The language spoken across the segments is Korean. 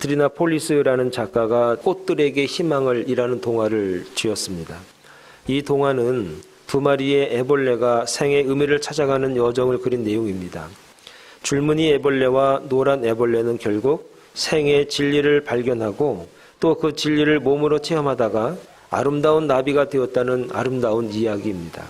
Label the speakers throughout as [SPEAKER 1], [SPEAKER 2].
[SPEAKER 1] 트리나폴리스라는 작가가 꽃들에게 희망을이라는 동화를 지었습니다. 이 동화는 두 마리의 애벌레가 생의 의미를 찾아가는 여정을 그린 내용입니다. 줄무늬 애벌레와 노란 애벌레는 결국 생의 진리를 발견하고 또 그 진리를 몸으로 체험하다가 아름다운 나비가 되었다는 아름다운 이야기입니다.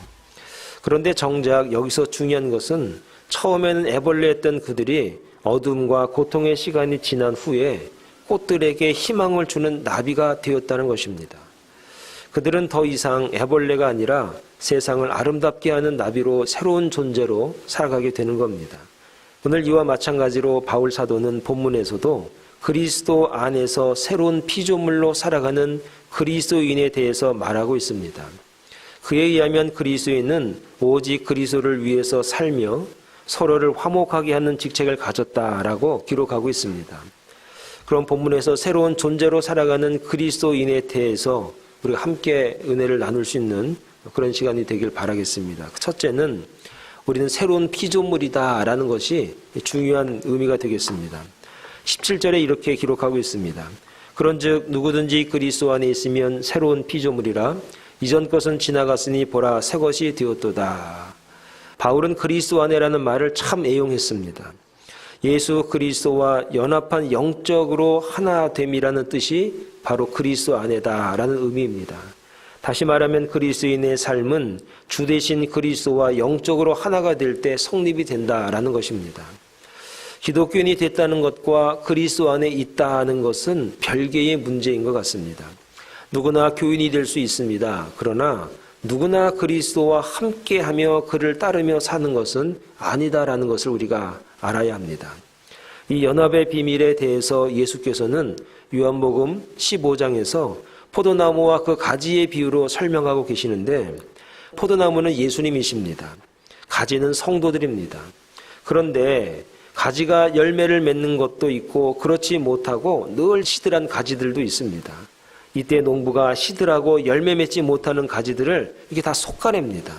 [SPEAKER 1] 그런데 정작 여기서 중요한 것은 처음에는 애벌레였던 그들이 어둠과 고통의 시간이 지난 후에 꽃들에게 희망을 주는 나비가 되었다는 것입니다. 그들은 더 이상 애벌레가 아니라 세상을 아름답게 하는 나비로 새로운 존재로 살아가게 되는 겁니다. 오늘 이와 마찬가지로 바울 사도는 본문에서도 그리스도 안에서 새로운 피조물로 살아가는 그리스도인에 대해서 말하고 있습니다. 그에 의하면 그리스도인은 오직 그리스도를 위해서 살며 서로를 화목하게 하는 직책을 가졌다라고 기록하고 있습니다. 그럼 본문에서 새로운 존재로 살아가는 그리스도인에 대해서 우리가 함께 은혜를 나눌 수 있는 그런 시간이 되길 바라겠습니다. 첫째는 우리는 새로운 피조물이다라는 것이 중요한 의미가 되겠습니다. 17절에 이렇게 기록하고 있습니다. 그런즉 누구든지 그리스도 안에 있으면 새로운 피조물이라 이전 것은 지나갔으니 보라 새 것이 되었도다. 바울은 그리스도 안에라는 말을 참 애용했습니다. 예수 그리스도와 연합한 영적으로 하나됨이라는 뜻이 바로 그리스도 안에다라는 의미입니다. 다시 말하면 그리스도인의 삶은 주 대신 그리스도와 영적으로 하나가 될 때 성립이 된다라는 것입니다. 기독교인이 됐다는 것과 그리스도 안에 있다는 것은 별개의 문제인 것 같습니다. 누구나 교인이 될 수 있습니다. 그러나 누구나 그리스도와 함께하며 그를 따르며 사는 것은 아니다라는 것을 우리가 알아야 합니다. 이 연합의 비밀에 대해서 예수께서는 요한복음 15장에서 포도나무와 그 가지의 비유로 설명하고 계시는데 포도나무는 예수님이십니다. 가지는 성도들입니다. 그런데 가지가 열매를 맺는 것도 있고 그렇지 못하고 늘 시들한 가지들도 있습니다. 이때 농부가 시들하고 열매 맺지 못하는 가지들을 이게 다 솎아냅니다.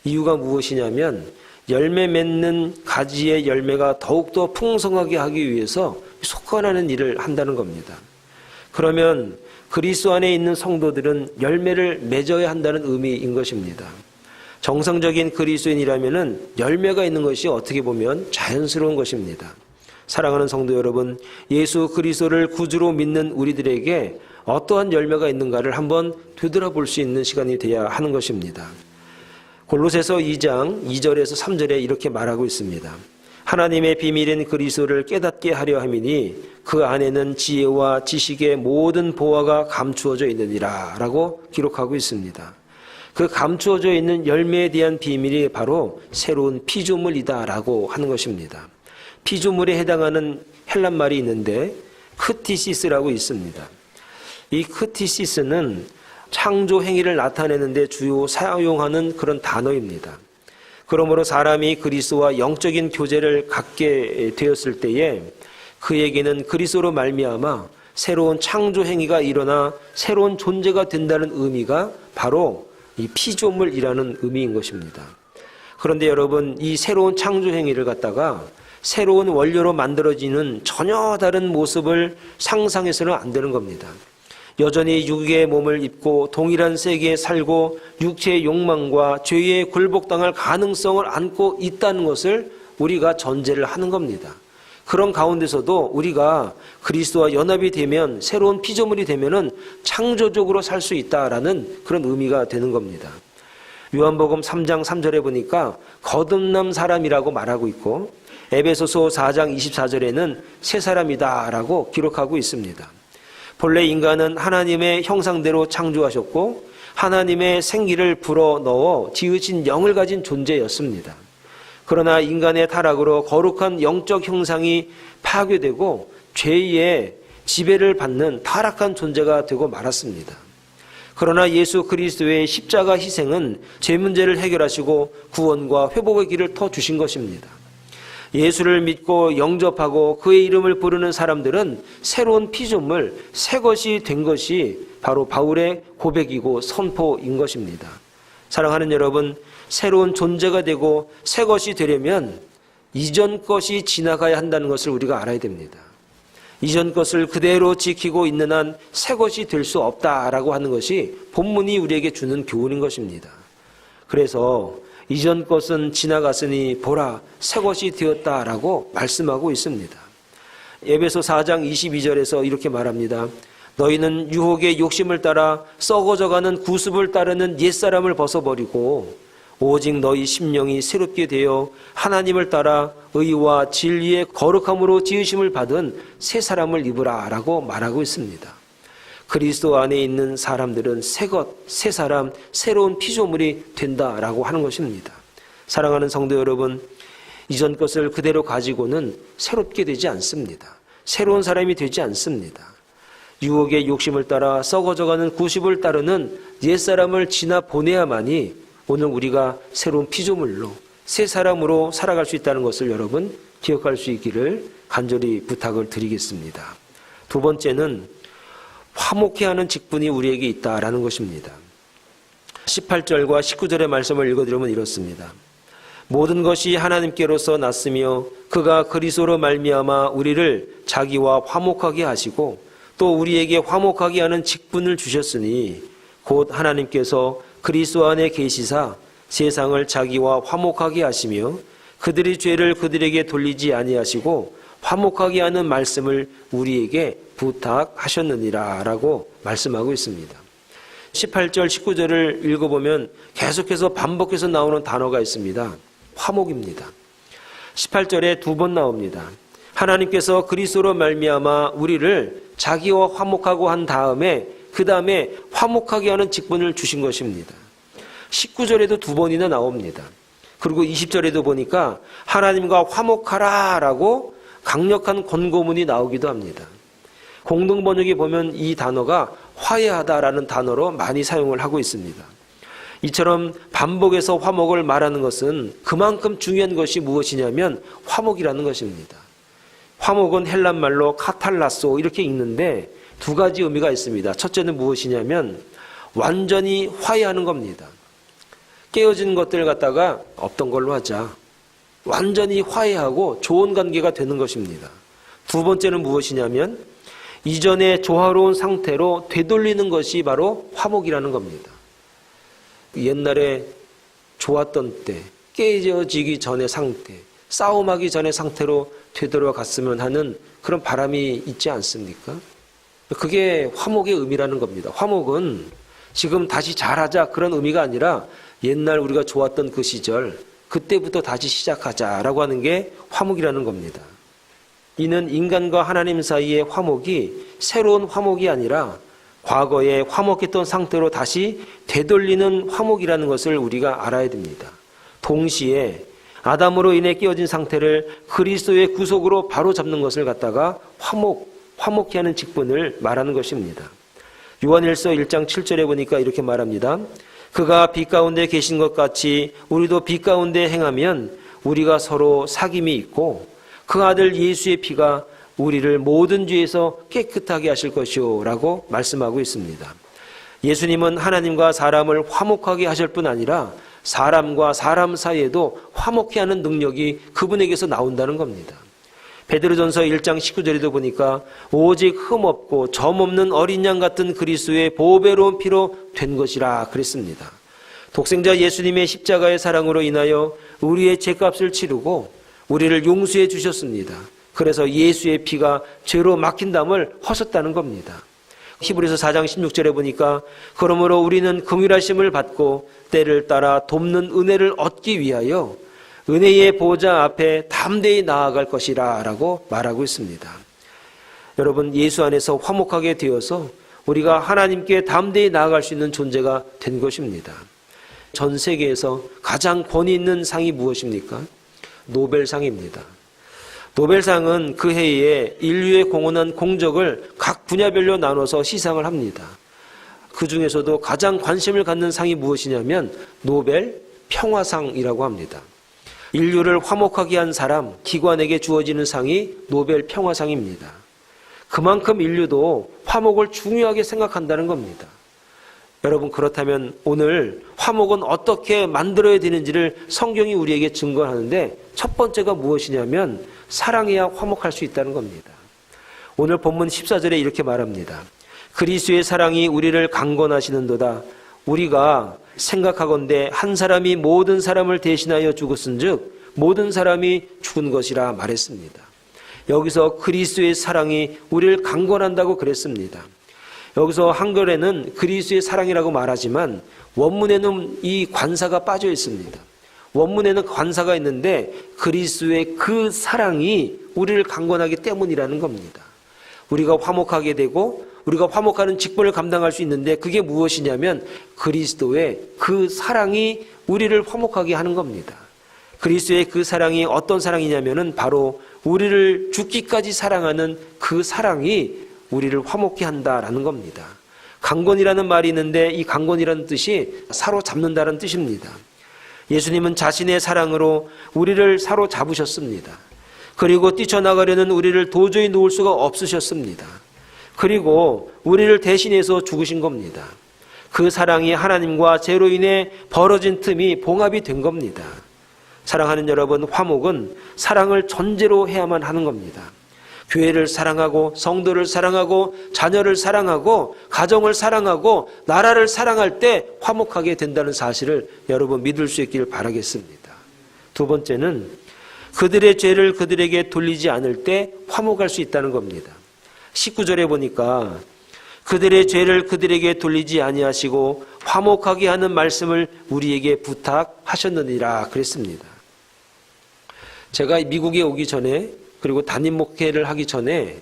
[SPEAKER 1] 이유가 무엇이냐면 열매 맺는 가지의 열매가 더욱더 풍성하게 하기 위해서 솎아내는 일을 한다는 겁니다. 그러면 그리스도 안에 있는 성도들은 열매를 맺어야 한다는 의미인 것입니다. 정상적인 그리스도인이라면 열매가 있는 것이 어떻게 보면 자연스러운 것입니다. 사랑하는 성도 여러분, 예수 그리스도를 구주로 믿는 우리들에게 어떠한 열매가 있는가를 한번 되돌아볼 수 있는 시간이 되어야 하는 것입니다. 골로새서 2장 2절에서 3절에 이렇게 말하고 있습니다. 하나님의 비밀인 그리스도를 깨닫게 하려 함이니 그 안에는 지혜와 지식의 모든 보화가 감추어져 있느니라 라고 기록하고 있습니다. 그 감추어져 있는 열매에 대한 비밀이 바로 새로운 피조물이다 라고 하는 것입니다. 피조물에 해당하는 헬란 말이 있는데 크티시스라고 있습니다. 이 크티시스는 창조 행위를 나타내는 데 주요 사용하는 그런 단어입니다. 그러므로 사람이 그리스도와 영적인 교제를 갖게 되었을 때에 그에게는 그리스도로 말미암아 새로운 창조 행위가 일어나 새로운 존재가 된다는 의미가 바로 이 피조물이라는 의미인 것입니다. 그런데 여러분, 이 새로운 창조 행위를 갖다가 새로운 원료로 만들어지는 전혀 다른 모습을 상상해서는 안 되는 겁니다. 여전히 육의 몸을 입고 동일한 세계에 살고 육체의 욕망과 죄에 굴복당할 가능성을 안고 있다는 것을 우리가 전제를 하는 겁니다. 그런 가운데서도 우리가 그리스도와 연합이 되면 새로운 피조물이 되면은 창조적으로 살 수 있다라는 그런 의미가 되는 겁니다. 요한복음 3장 3절에 보니까 거듭난 사람이라고 말하고 있고 에베소서 4장 24절에는 새 사람이다라고 기록하고 있습니다. 본래 인간은 하나님의 형상대로 창조하셨고 하나님의 생기를 불어넣어 지으신 영을 가진 존재였습니다. 그러나 인간의 타락으로 거룩한 영적 형상이 파괴되고 죄의 지배를 받는 타락한 존재가 되고 말았습니다. 그러나 예수 그리스도의 십자가 희생은 죄 문제를 해결하시고 구원과 회복의 길을 터주신 것입니다. 예수를 믿고 영접하고 그의 이름을 부르는 사람들은 새로운 피조물, 새 것이 된 것이 바로 바울의 고백이고 선포인 것입니다. 사랑하는 여러분, 새로운 존재가 되고 새 것이 되려면 이전 것이 지나가야 한다는 것을 우리가 알아야 됩니다. 이전 것을 그대로 지키고 있는 한 새 것이 될 수 없다라고 하는 것이 본문이 우리에게 주는 교훈인 것입니다. 그래서 이전 것은 지나갔으니 보라 새 것이 되었다라고 말씀하고 있습니다. 에베소 4장 22절에서 이렇게 말합니다. 너희는 유혹의 욕심을 따라 썩어져가는 구습을 따르는 옛사람을 벗어버리고 오직 너희 심령이 새롭게 되어 하나님을 따라 의와 진리의 거룩함으로 지으심을 받은 새 사람을 입으라 라고 말하고 있습니다. 그리스도 안에 있는 사람들은 새 것, 새 사람, 새로운 피조물이 된다라고 하는 것입니다. 사랑하는 성도 여러분, 이전 것을 그대로 가지고는 새롭게 되지 않습니다. 새로운 사람이 되지 않습니다. 유혹의 욕심을 따라 썩어져가는 구습을 따르는 옛사람을 지나 보내야만이 오늘 우리가 새로운 피조물로 새 사람으로 살아갈 수 있다는 것을 여러분 기억할 수 있기를 간절히 부탁을 드리겠습니다. 두 번째는 화목해 하는 직분이 우리에게 있다라는 것입니다. 18절과 19절의 말씀을 읽어드리면 이렇습니다. 모든 것이 하나님께로서 났으며 그가 그리스도로 말미암아 우리를 자기와 화목하게 하시고 또 우리에게 화목하게 하는 직분을 주셨으니 곧 하나님께서 그리스도 안에 계시사 세상을 자기와 화목하게 하시며 그들의 죄를 그들에게 돌리지 아니하시고 화목하게 하는 말씀을 우리에게 부탁하셨느니라 라고 말씀하고 있습니다. 18절 19절을 읽어보면 계속해서 반복해서 나오는 단어가 있습니다. 화목입니다. 18절에 두 번 나옵니다. 하나님께서 그리스도로 말미암아 우리를 자기와 화목하고 한 다음에 그 다음에 화목하게 하는 직분을 주신 것입니다. 19절에도 두 번이나 나옵니다. 그리고 20절에도 보니까 하나님과 화목하라 라고 강력한 권고문이 나오기도 합니다. 공동번역에 보면 이 단어가 화해하다라는 단어로 많이 사용을 하고 있습니다. 이처럼 반복해서 화목을 말하는 것은 그만큼 중요한 것이 무엇이냐면 화목이라는 것입니다. 화목은 헬란말로 카탈라소 이렇게 읽는데 두 가지 의미가 있습니다. 첫째는 무엇이냐면 완전히 화해하는 겁니다. 깨어진 것들 갖다가 없던 걸로 하자. 완전히 화해하고 좋은 관계가 되는 것입니다. 두 번째는 무엇이냐면 이전에 조화로운 상태로 되돌리는 것이 바로 화목이라는 겁니다. 옛날에 좋았던 때, 깨져지기 전의 상태, 싸움하기 전의 상태로 되돌아갔으면 하는 그런 바람이 있지 않습니까? 그게 화목의 의미라는 겁니다. 화목은 지금 다시 잘하자 그런 의미가 아니라 옛날 우리가 좋았던 그 시절, 그때부터 다시 시작하자라고 하는 게 화목이라는 겁니다. 이는 인간과 하나님 사이의 화목이 새로운 화목이 아니라 과거에 화목했던 상태로 다시 되돌리는 화목이라는 것을 우리가 알아야 됩니다. 동시에 아담으로 인해 깨어진 상태를 그리스도의 구속으로 바로잡는 것을 갖다가 화목케 하는 직분을 말하는 것입니다. 요한일서 1장 7절에 보니까 이렇게 말합니다. 그가 빛 가운데 계신 것 같이 우리도 빛 가운데 행하면 우리가 서로 사귐이 있고 그 아들 예수의 피가 우리를 모든 죄에서 깨끗하게 하실 것이요 라고 말씀하고 있습니다. 예수님은 하나님과 사람을 화목하게 하실 뿐 아니라 사람과 사람 사이에도 화목케 하는 능력이 그분에게서 나온다는 겁니다. 베드로전서 1장 19절에도 보니까 오직 흠없고 점없는 어린 양 같은 그리스도의 보배로운 피로 된 것이라 그랬습니다. 독생자 예수님의 십자가의 사랑으로 인하여 우리의 죄값을 치르고 우리를 용서해 주셨습니다. 그래서 예수의 피가 죄로 막힌 담을 허셨다는 겁니다. 히브리서 4장 16절에 보니까 그러므로 우리는 긍휼하심을 받고 때를 따라 돕는 은혜를 얻기 위하여 은혜의 보좌 앞에 담대히 나아갈 것이라 라고 말하고 있습니다. 여러분, 예수 안에서 화목하게 되어서 우리가 하나님께 담대히 나아갈 수 있는 존재가 된 것입니다. 전 세계에서 가장 권위 있는 상이 무엇입니까? 노벨상입니다. 노벨상은 그 해에 인류에 공헌한 공적을 각 분야별로 나눠서 시상을 합니다. 그 중에서도 가장 관심을 갖는 상이 무엇이냐면 노벨 평화상이라고 합니다. 인류를 화목하게 한 사람, 기관에게 주어지는 상이 노벨 평화상입니다. 그만큼 인류도 화목을 중요하게 생각한다는 겁니다. 여러분, 그렇다면 오늘 화목은 어떻게 만들어야 되는지를 성경이 우리에게 증거하는데 첫 번째가 무엇이냐면 사랑해야 화목할 수 있다는 겁니다. 오늘 본문 14절에 이렇게 말합니다. 그리스도의 사랑이 우리를 강권하시는도다. 우리가 생각하건대 한 사람이 모든 사람을 대신하여 죽었은즉 모든 사람이 죽은 것이라 말했습니다. 여기서 그리스도의 사랑이 우리를 강권한다고 그랬습니다. 여기서 한글에는 그리스도의 사랑이라고 말하지만 원문에는 이 관사가 빠져 있습니다. 원문에는 관사가 있는데 그리스도의 그 사랑이 우리를 강권하기 때문이라는 겁니다. 우리가 화목하게 되고 우리가 화목하는 직분을 감당할 수 있는데 그게 무엇이냐면 그리스도의 그 사랑이 우리를 화목하게 하는 겁니다. 그리스도의 그 사랑이 어떤 사랑이냐면은 바로 우리를 죽기까지 사랑하는 그 사랑이 우리를 화목케 한다라는 겁니다. 강권이라는 말이 있는데 이 강권이라는 뜻이 사로잡는다는 뜻입니다. 예수님은 자신의 사랑으로 우리를 사로잡으셨습니다. 그리고 뛰쳐나가려는 우리를 도저히 놓을 수가 없으셨습니다. 그리고 우리를 대신해서 죽으신 겁니다. 그 사랑이 하나님과 죄로 인해 벌어진 틈이 봉합이 된 겁니다. 사랑하는 여러분, 화목은 사랑을 전제로 해야만 하는 겁니다. 교회를 사랑하고 성도를 사랑하고 자녀를 사랑하고 가정을 사랑하고 나라를 사랑할 때 화목하게 된다는 사실을 여러분 믿을 수 있기를 바라겠습니다. 두 번째는 그들의 죄를 그들에게 돌리지 않을 때 화목할 수 있다는 겁니다. 19절에 보니까 그들의 죄를 그들에게 돌리지 아니하시고 화목하게 하는 말씀을 우리에게 부탁하셨느니라 그랬습니다. 제가 미국에 오기 전에 그리고 담임 목회를 하기 전에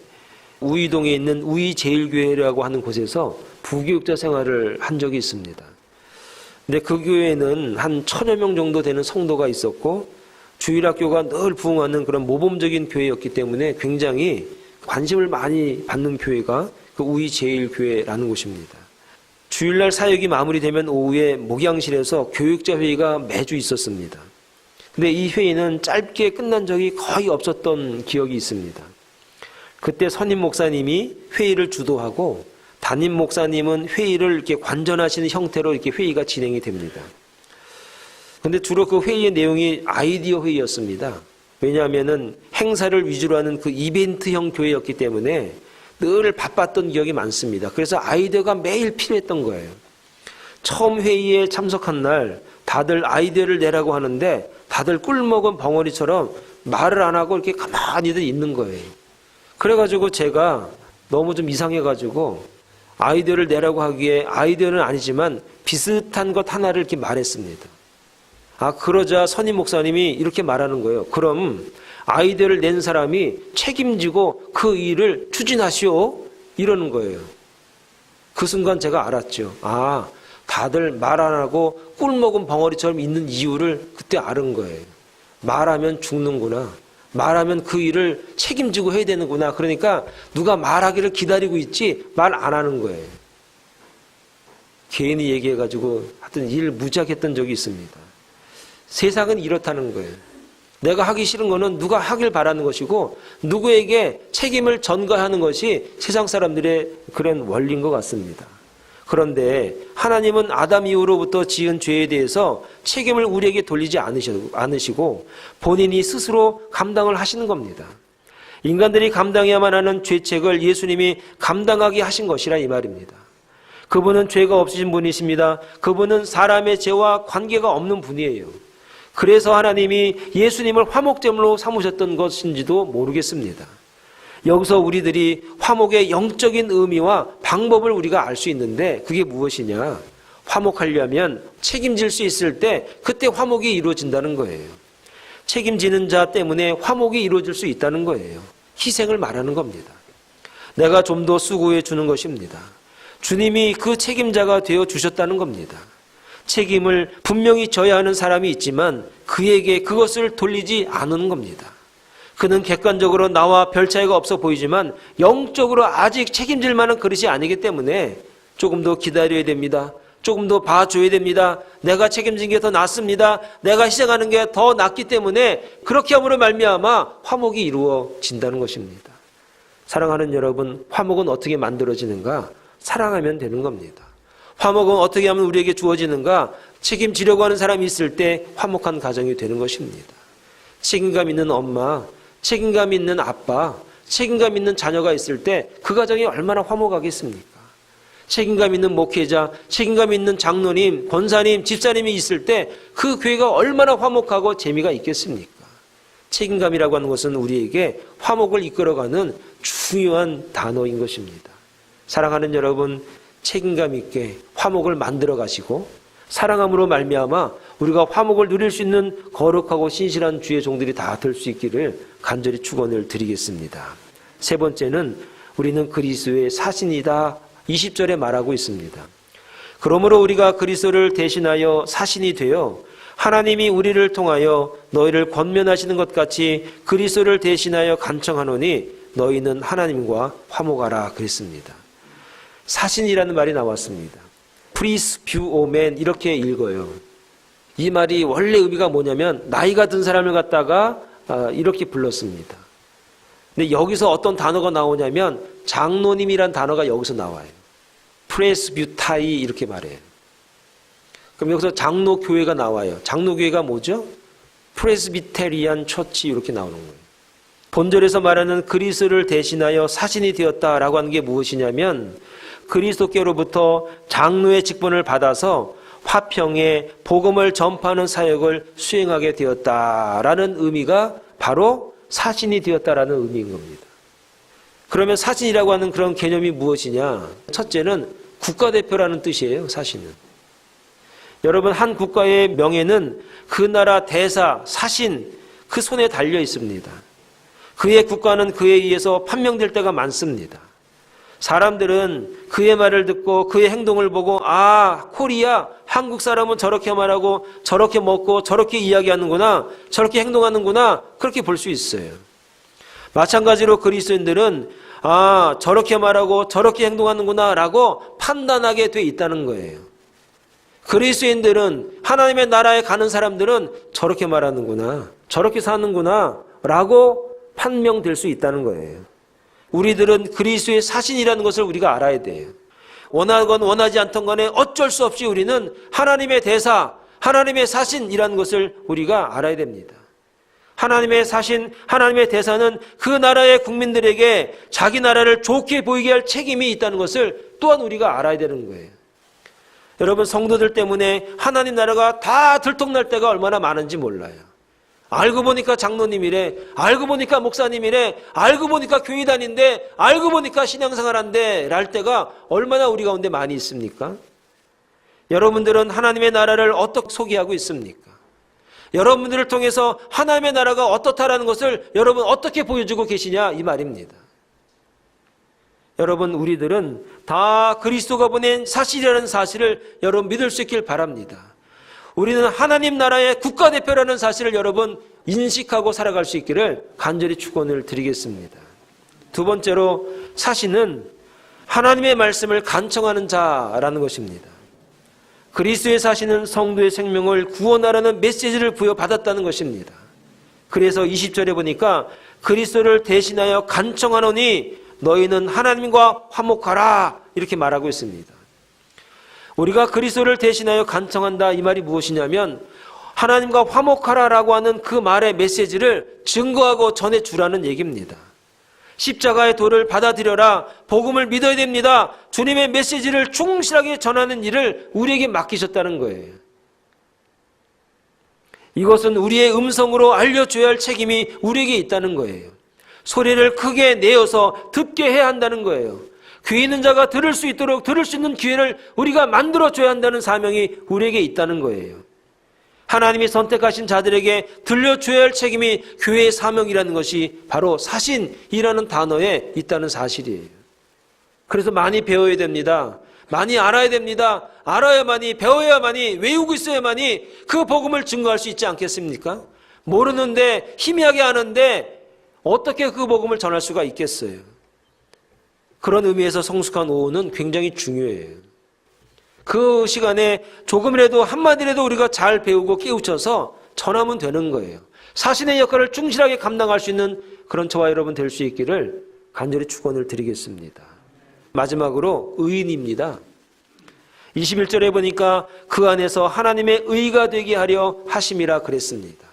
[SPEAKER 1] 우이동에 있는 우이제일교회라고 하는 곳에서 부교육자 생활을 한 적이 있습니다. 근데 그 교회에는 한 1000여 명 정도 되는 성도가 있었고 주일학교가 늘 부흥하는 그런 모범적인 교회였기 때문에 굉장히 관심을 많이 받는 교회가 그 우이제일교회라는 곳입니다. 주일날 사역이 마무리되면 오후에 목양실에서 교육자 회의가 매주 있었습니다. 근데 이 회의는 짧게 끝난 적이 거의 없었던 기억이 있습니다. 그때 선임 목사님이 회의를 주도하고 담임 목사님은 회의를 이렇게 관전하시는 형태로 이렇게 회의가 진행이 됩니다. 근데 주로 그 회의의 내용이 아이디어 회의였습니다. 왜냐하면은 행사를 위주로 하는 그 이벤트형 교회였기 때문에 늘 바빴던 기억이 많습니다. 그래서 아이디어가 매일 필요했던 거예요. 처음 회의에 참석한 날 다들 아이디어를 내라고 하는데 다들 꿀먹은 벙어리처럼 말을 안 하고 이렇게 가만히들 있는 거예요. 그래가지고 제가 너무 좀 이상해가지고 아이디어를 내라고 하기에 아이디어는 아니지만 비슷한 것 하나를 이렇게 말했습니다. 그러자 선임 목사님이 이렇게 말하는 거예요. 그럼 아이디어를 낸 사람이 책임지고 그 일을 추진하시오. 이러는 거예요. 그 순간 제가 알았죠. 다들 말 안 하고 꿀먹은 벙어리처럼 있는 이유를 그때 알은 거예요. 말하면 죽는구나. 말하면 그 일을 책임지고 해야 되는구나. 그러니까 누가 말하기를 기다리고 있지 말 안 하는 거예요. 괜히 얘기해가지고 하여튼 일 무지하게 했던 적이 있습니다. 세상은 이렇다는 거예요. 내가 하기 싫은 거는 누가 하길 바라는 것이고 누구에게 책임을 전가하는 것이 세상 사람들의 그런 원리인 것 같습니다. 그런데 하나님은 아담 이후로부터 지은 죄에 대해서 책임을 우리에게 돌리지 않으시고 본인이 스스로 감당을 하시는 겁니다. 인간들이 감당해야만 하는 죄책을 예수님이 감당하게 하신 것이라 이 말입니다. 그분은 죄가 없으신 분이십니다. 그분은 사람의 죄와 관계가 없는 분이에요. 그래서 하나님이 예수님을 화목제물로 삼으셨던 것인지도 모르겠습니다. 여기서 우리들이 화목의 영적인 의미와 방법을 우리가 알 수 있는데 그게 무엇이냐? 화목하려면 책임질 수 있을 때 그때 화목이 이루어진다는 거예요. 책임지는 자 때문에 화목이 이루어질 수 있다는 거예요. 희생을 말하는 겁니다. 내가 좀 더 수고해 주는 것입니다. 주님이 그 책임자가 되어 주셨다는 겁니다. 책임을 분명히 져야 하는 사람이 있지만 그에게 그것을 돌리지 않는 겁니다. 그는 객관적으로 나와 별 차이가 없어 보이지만 영적으로 아직 책임질 만한 그릇이 아니기 때문에 조금 더 기다려야 됩니다. 조금 더 봐줘야 됩니다. 내가 책임진 게 더 낫습니다. 내가 희생하는 게 더 낫기 때문에 그렇게 함으로 말미암아 화목이 이루어진다는 것입니다. 사랑하는 여러분, 화목은 어떻게 만들어지는가? 사랑하면 되는 겁니다. 화목은 어떻게 하면 우리에게 주어지는가? 책임지려고 하는 사람이 있을 때 화목한 가정이 되는 것입니다. 책임감 있는 엄마, 책임감 있는 아빠, 책임감 있는 자녀가 있을 때 그 가정이 얼마나 화목하겠습니까? 책임감 있는 목회자, 책임감 있는 장로님, 권사님, 집사님이 있을 때 그 교회가 얼마나 화목하고 재미가 있겠습니까? 책임감이라고 하는 것은 우리에게 화목을 이끌어가는 중요한 단어인 것입니다. 사랑하는 여러분, 책임감 있게 화목을 만들어 가시고 사랑함으로 말미암아 우리가 화목을 누릴 수 있는 거룩하고 신실한 주의 종들이 다 될 수 있기를 간절히 축원을 드리겠습니다. 세 번째는 우리는 그리스도의 사신이다. 20절에 말하고 있습니다. 그러므로 우리가 그리스도를 대신하여 사신이 되어 하나님이 우리를 통하여 너희를 권면하시는 것 같이 그리스도를 대신하여 간청하노니 너희는 하나님과 화목하라 그랬습니다. 사신이라는 말이 나왔습니다. 프리스뷰오멘 이렇게 읽어요. 이 말이 원래 의미가 뭐냐면 나이가 든 사람을 갖다가 이렇게 불렀습니다. 근데 여기서 어떤 단어가 나오냐면 장로님이란 단어가 여기서 나와요. 프레스뷰타이 이렇게 말해요. 그럼 여기서 장로교회가 나와요. 장로교회가 뭐죠? 프레스비테리안 처치 이렇게 나오는 거예요. 본절에서 말하는 그리스도를 대신하여 사신이 되었다라고 하는 게 무엇이냐면 그리스도께로부터 장로의 직분을 받아서 화평에 복음을 전파하는 사역을 수행하게 되었다라는 의미가 바로 사신이 되었다라는 의미인 겁니다. 그러면 사신이라고 하는 그런 개념이 무엇이냐? 첫째는 국가대표라는 뜻이에요. 사신은. 여러분, 한 국가의 명예는 그 나라 대사, 사신 그 손에 달려 있습니다. 그의 국가는 그에 의해서 판명될 때가 많습니다. 사람들은 그의 말을 듣고 그의 행동을 보고 코리아, 한국 사람은 저렇게 말하고 저렇게 먹고 저렇게 이야기하는구나, 저렇게 행동하는구나 그렇게 볼 수 있어요. 마찬가지로 그리스도인들은 저렇게 말하고 저렇게 행동하는구나 라고 판단하게 돼 있다는 거예요. 그리스도인들은 하나님의 나라에 가는 사람들은 저렇게 말하는구나, 저렇게 사는구나 라고 판명될 수 있다는 거예요. 우리들은 그리스도의 사신이라는 것을 우리가 알아야 돼요. 원하건 원하지 않던 간에 어쩔 수 없이 우리는 하나님의 대사, 하나님의 사신이라는 것을 우리가 알아야 됩니다. 하나님의 사신, 하나님의 대사는 그 나라의 국민들에게 자기 나라를 좋게 보이게 할 책임이 있다는 것을 또한 우리가 알아야 되는 거예요. 여러분, 성도들 때문에 하나님 나라가 다 들통날 때가 얼마나 많은지 몰라요. 알고 보니까 장로님이래, 알고 보니까 목사님이래, 알고 보니까 교회 다닌데, 알고 보니까 신앙생활한데 랄 때가 얼마나 우리 가운데 많이 있습니까? 여러분들은 하나님의 나라를 어떻게 소개하고 있습니까? 여러분들을 통해서 하나님의 나라가 어떻다라는 것을 여러분 어떻게 보여주고 계시냐 이 말입니다. 여러분, 우리들은 다 그리스도가 보낸 사실이라는 사실을 여러분 믿을 수 있길 바랍니다. 우리는 하나님 나라의 국가대표라는 사실을 여러분 인식하고 살아갈 수 있기를 간절히 축원을 드리겠습니다. 두 번째로 사신은 하나님의 말씀을 간청하는 자라는 것입니다. 그리스도의 사신은 성도의 생명을 구원하라는 메시지를 부여받았다는 것입니다. 그래서 20절에 보니까 그리스도를 대신하여 간청하노니 너희는 하나님과 화목하라 이렇게 말하고 있습니다. 우리가 그리스도를 대신하여 간청한다 이 말이 무엇이냐면 하나님과 화목하라라고 하는 그 말의 메시지를 증거하고 전해주라는 얘기입니다. 십자가의 도를 받아들여라, 복음을 믿어야 됩니다, 주님의 메시지를 충실하게 전하는 일을 우리에게 맡기셨다는 거예요. 이것은 우리의 음성으로 알려줘야 할 책임이 우리에게 있다는 거예요. 소리를 크게 내어서 듣게 해야 한다는 거예요. 귀 있는 자가 들을 수 있도록 들을 수 있는 기회를 우리가 만들어줘야 한다는 사명이 우리에게 있다는 거예요. 하나님이 선택하신 자들에게 들려줘야 할 책임이 교회의 사명이라는 것이 바로 사신이라는 단어에 있다는 사실이에요. 그래서 많이 배워야 됩니다. 많이 알아야 됩니다. 알아야만이, 배워야만이, 외우고 있어야만이 그 복음을 증거할 수 있지 않겠습니까? 모르는데, 희미하게 아는데 어떻게 그 복음을 전할 수가 있겠어요? 그런 의미에서 성숙한 오후는 굉장히 중요해요. 그 시간에 조금이라도 한마디라도 우리가 잘 배우고 깨우쳐서 전하면 되는 거예요. 사신의 역할을 충실하게 감당할 수 있는 그런 저와 여러분 될 수 있기를 간절히 축원을 드리겠습니다. 마지막으로 의인입니다. 21절에 보니까 그 안에서 하나님의 의가 되게 하려 하심이라 그랬습니다.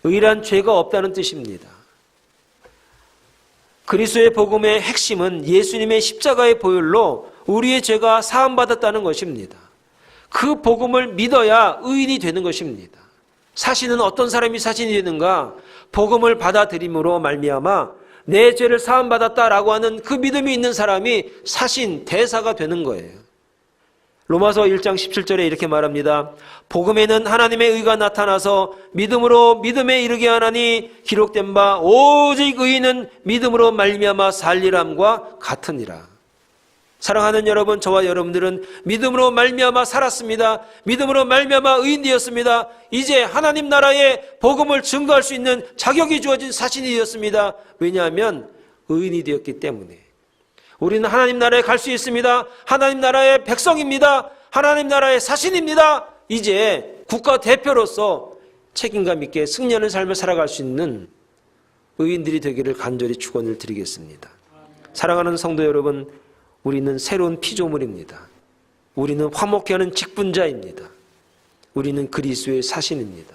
[SPEAKER 1] 의란 죄가 없다는 뜻입니다. 그리스도의 복음의 핵심은 예수님의 십자가의 보혈로 우리의 죄가 사함받았다는 것입니다. 그 복음을 믿어야 의인이 되는 것입니다. 사신은 어떤 사람이 사신이 되는가? 복음을 받아들임으로 말미암아 내 죄를 사함받았다라고 하는 그 믿음이 있는 사람이 사신, 대사가 되는 거예요. 로마서 1장 17절에 이렇게 말합니다. 복음에는 하나님의 의가 나타나서 믿음으로 믿음에 이르게 하나니 기록된 바 오직 의인은 믿음으로 말미암아 살리람과 같으니라. 사랑하는 여러분, 저와 여러분들은 믿음으로 말미암아 살았습니다. 믿음으로 말미암아 의인 되었습니다. 이제 하나님 나라의 복음을 증거할 수 있는 자격이 주어진 사신이 되었습니다. 왜냐하면 의인이 되었기 때문에. 우리는 하나님 나라에 갈 수 있습니다. 하나님 나라의 백성입니다. 하나님 나라의 사신입니다. 이제 국가 대표로서 책임감 있게 승리하는 삶을 살아갈 수 있는 의인들이 되기를 간절히 축원을 드리겠습니다. 사랑하는 성도 여러분, 우리는 새로운 피조물입니다. 우리는 화목케 하는 직분자입니다. 우리는 그리스도의 사신입니다.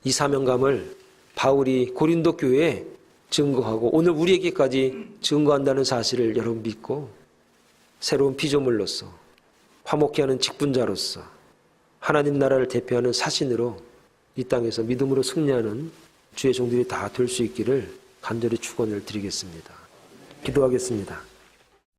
[SPEAKER 1] 이 사명감을 바울이 고린도 교회에 증거하고 오늘 우리에게까지 증거한다는 사실을 여러분 믿고 새로운 피조물로서 화목케 하는 직분자로서 하나님 나라를 대표하는 사신으로 이 땅에서 믿음으로 승리하는 주의 종들이 다 될 수 있기를 간절히 축원을 드리겠습니다. 기도하겠습니다.